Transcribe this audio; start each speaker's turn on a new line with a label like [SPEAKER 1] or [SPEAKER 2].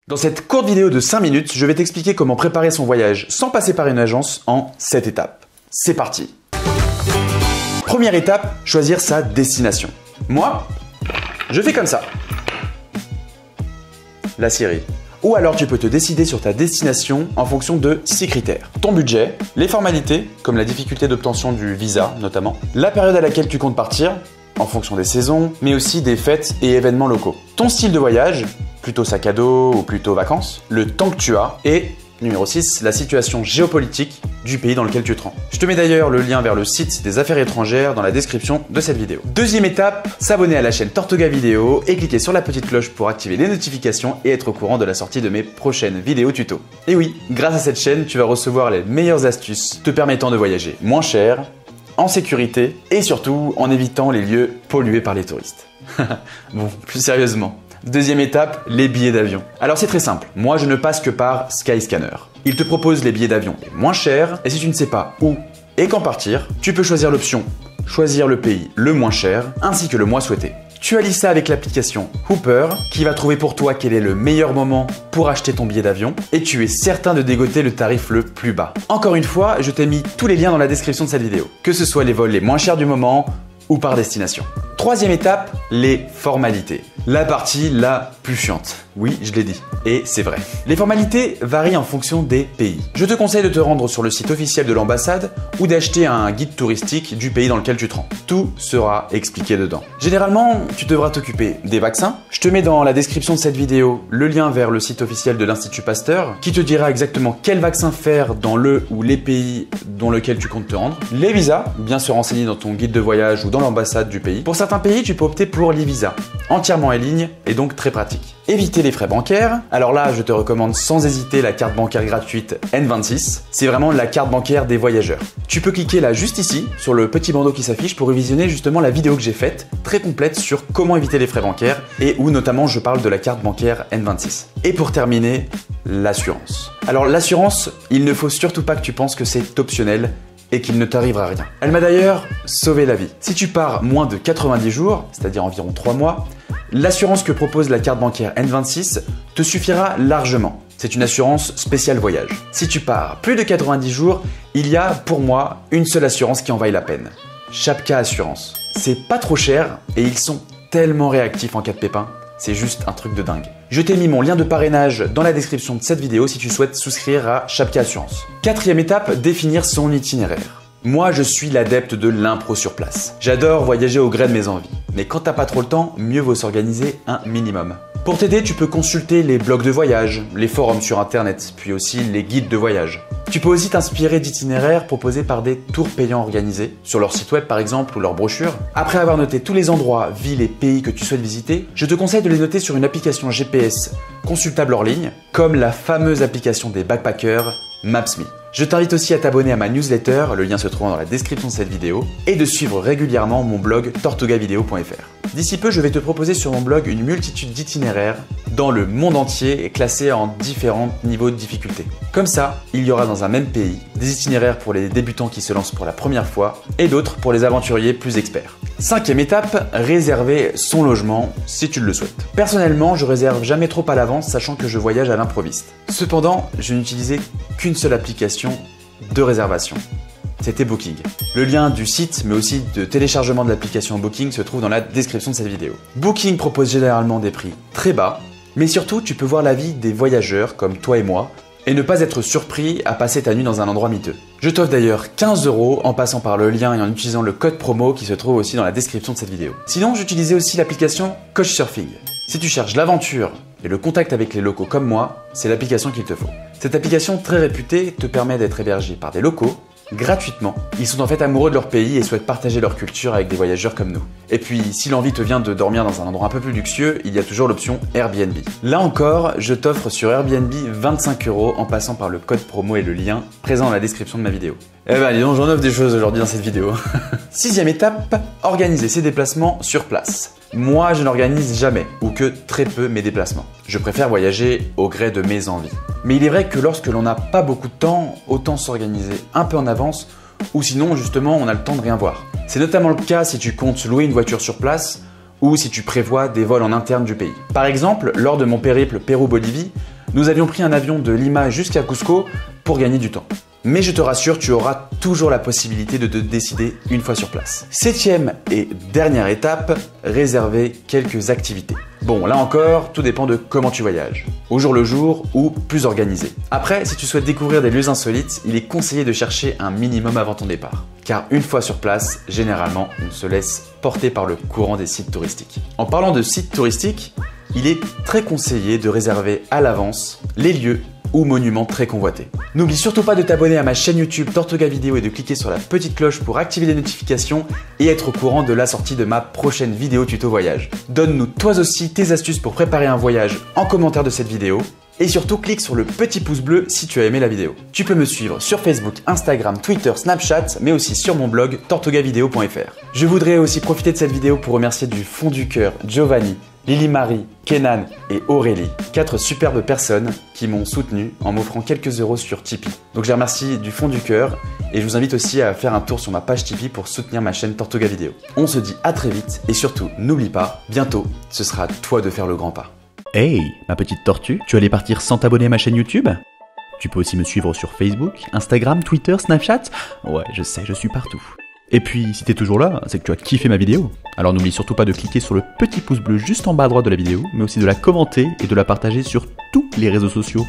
[SPEAKER 1] Dans cette courte vidéo de 5 minutes, je vais t'expliquer comment préparer son voyage sans passer par une agence en 7 étapes. C'est parti! Première étape, choisir sa destination. Moi, je fais comme ça. La Syrie. Ou alors tu peux te décider sur ta destination en fonction de 6 critères. Ton budget, les formalités, comme la difficulté d'obtention du visa notamment, la période à laquelle tu comptes partir, en fonction des saisons, mais aussi des fêtes et événements locaux. Ton style de voyage, plutôt sac à dos ou plutôt vacances, le temps que tu as, et numéro 6, la situation géopolitique du pays dans lequel tu te rends. Je te mets d'ailleurs le lien vers le site des affaires étrangères dans la description de cette vidéo. Deuxième étape, s'abonner à la chaîne Tortuga Vidéo et cliquer sur la petite cloche pour activer les notifications et être au courant de la sortie de mes prochaines vidéos tuto. Et oui, grâce à cette chaîne, tu vas recevoir les meilleures astuces te permettant de voyager moins cher, en sécurité et surtout en évitant les lieux pollués par les touristes. Bon, plus sérieusement. Deuxième étape, les billets d'avion. Alors c'est très simple, moi je ne passe que par Skyscanner. Il te propose les billets d'avion les moins chers et si tu ne sais pas où et quand partir, tu peux choisir l'option choisir le pays le moins cher ainsi que le mois souhaité. Tu allies ça avec l'application Hooper qui va trouver pour toi quel est le meilleur moment pour acheter ton billet d'avion et tu es certain de dégoter le tarif le plus bas. Encore une fois, je t'ai mis tous les liens dans la description de cette vidéo, que ce soit les vols les moins chers du moment ou par destination. Troisième étape, les formalités. La partie la plus chiante. Oui, je l'ai dit. Et c'est vrai. Les formalités varient en fonction des pays. Je te conseille de te rendre sur le site officiel de l'ambassade ou d'acheter un guide touristique du pays dans lequel tu te rends. Tout sera expliqué dedans. Généralement, tu devras t'occuper des vaccins. Je te mets dans la description de cette vidéo le lien vers le site officiel de l'Institut Pasteur qui te dira exactement quel vaccin faire dans le ou les pays dans lequel tu comptes te rendre. Les visas, bien se renseigner dans ton guide de voyage ou dans l'ambassade du pays. Pour certains pays, tu peux opter pour l'e-visa, entièrement en ligne et donc très pratique. Éviter les frais bancaires. Alors là, je te recommande sans hésiter la carte bancaire gratuite N26. C'est vraiment la carte bancaire des voyageurs. Tu peux cliquer là juste ici, sur le petit bandeau qui s'affiche pour visionner justement la vidéo que j'ai faite, très complète sur comment éviter les frais bancaires et où notamment je parle de la carte bancaire N26. Et pour terminer, l'assurance. Alors l'assurance, il ne faut surtout pas que tu penses que c'est optionnel et qu'il ne t'arrivera rien. Elle m'a d'ailleurs sauvé la vie. Si tu pars moins de 90 jours, c'est-à-dire environ 3 mois, l'assurance que propose la carte bancaire N26 te suffira largement. C'est une assurance spéciale voyage. Si tu pars plus de 90 jours, il y a pour moi une seule assurance qui en vaille la peine. Chapka Assurance. C'est pas trop cher et ils sont tellement réactifs en cas de pépin. C'est juste un truc de dingue. Je t'ai mis mon lien de parrainage dans la description de cette vidéo si tu souhaites souscrire à Chapka Assurance. Quatrième étape, définir son itinéraire. Moi, je suis l'adepte de l'impro sur place. J'adore voyager au gré de mes envies. Mais quand t'as pas trop le temps, mieux vaut s'organiser un minimum. Pour t'aider, tu peux consulter les blogs de voyage, les forums sur internet, puis aussi les guides de voyage. Tu peux aussi t'inspirer d'itinéraires proposés par des tours payants organisés, sur leur site web par exemple ou leur brochure. Après avoir noté tous les endroits, villes et pays que tu souhaites visiter, je te conseille de les noter sur une application GPS consultable hors ligne, comme la fameuse application des backpackers Maps.me. Je t'invite aussi à t'abonner à ma newsletter, le lien se trouve dans la description de cette vidéo, et de suivre régulièrement mon blog tortugavideo.fr. D'ici peu, je vais te proposer sur mon blog une multitude d'itinéraires dans le monde entier et classés en différents niveaux de difficulté. Comme ça, il y aura dans un même pays des itinéraires pour les débutants qui se lancent pour la première fois et d'autres pour les aventuriers plus experts. Cinquième étape, réserver son logement si tu le souhaites. Personnellement, je réserve jamais trop à l'avance sachant que je voyage à l'improviste. Cependant, je n'utilisais qu'une seule application de réservation. C'était Booking. Le lien du site mais aussi de téléchargement de l'application Booking se trouve dans la description de cette vidéo. Booking propose généralement des prix très bas, mais surtout tu peux voir l'avis des voyageurs comme toi et moi et ne pas être surpris à passer ta nuit dans un endroit miteux. Je t'offre d'ailleurs 15 € en passant par le lien et en utilisant le code promo qui se trouve aussi dans la description de cette vidéo. Sinon, j'utilisais aussi l'application Couchsurfing. Si tu cherches l'aventure et le contact avec les locaux comme moi, c'est l'application qu'il te faut. Cette application très réputée te permet d'être hébergé par des locaux gratuitement. Ils sont en fait amoureux de leur pays et souhaitent partager leur culture avec des voyageurs comme nous. Et puis, si l'envie te vient de dormir dans un endroit un peu plus luxueux, il y a toujours l'option Airbnb. Là encore, je t'offre sur Airbnb 25 € en passant par le code promo et le lien présent dans la description de ma vidéo. Eh ben, dis donc, j'en offre des choses aujourd'hui dans cette vidéo. Sixième étape, organiser ses déplacements sur place. Moi, je n'organise jamais, ou que très peu, mes déplacements. Je préfère voyager au gré de mes envies. Mais il est vrai que lorsque l'on n'a pas beaucoup de temps, autant s'organiser un peu en avance, ou sinon, justement, on a le temps de rien voir. C'est notamment le cas si tu comptes louer une voiture sur place, ou si tu prévois des vols en interne du pays. Par exemple, lors de mon périple Pérou-Bolivie, Nous avions pris un avion de Lima jusqu'à Cusco pour gagner du temps. Mais je te rassure, tu auras toujours la possibilité de te décider une fois sur place. 7e et dernière étape, réserver quelques activités. Bon, là encore, tout dépend de comment tu voyages. Au jour le jour ou plus organisé. Après, si tu souhaites découvrir des lieux insolites, il est conseillé de chercher un minimum avant ton départ. Car une fois sur place, généralement, on se laisse porter par le courant des sites touristiques. En parlant de sites touristiques, il est très conseillé de réserver à l'avance les lieux ou monuments très convoités. N'oublie surtout pas de t'abonner à ma chaîne YouTube Tortuga Vidéo et de cliquer sur la petite cloche pour activer les notifications et être au courant de la sortie de ma prochaine vidéo tuto voyage. Donne-nous toi aussi tes astuces pour préparer un voyage en commentaire de cette vidéo. Et surtout, clique sur le petit pouce bleu si tu as aimé la vidéo. Tu peux me suivre sur Facebook, Instagram, Twitter, Snapchat, mais aussi sur mon blog tortugavideo.fr. Je voudrais aussi profiter de cette vidéo pour remercier du fond du cœur Giovanni, Lily Marie, Kenan et Aurélie, 4 superbes personnes qui m'ont soutenu en m'offrant quelques euros sur Tipeee. Donc je les remercie du fond du cœur et je vous invite aussi à faire un tour sur ma page Tipeee pour soutenir ma chaîne Tortuga Vidéo. On se dit à très vite et surtout n'oublie pas, bientôt ce sera à toi de faire le grand pas.
[SPEAKER 2] Hey, ma petite tortue, tu allais partir sans t'abonner à ma chaîne YouTube? Tu peux aussi me suivre sur Facebook, Instagram, Twitter, Snapchat. Ouais, je sais, je suis partout. Et puis, si t'es toujours là, c'est que tu as kiffé ma vidéo. Alors n'oublie surtout pas de cliquer sur le petit pouce bleu juste en bas à droite de la vidéo, mais aussi de la commenter et de la partager sur tous les réseaux sociaux.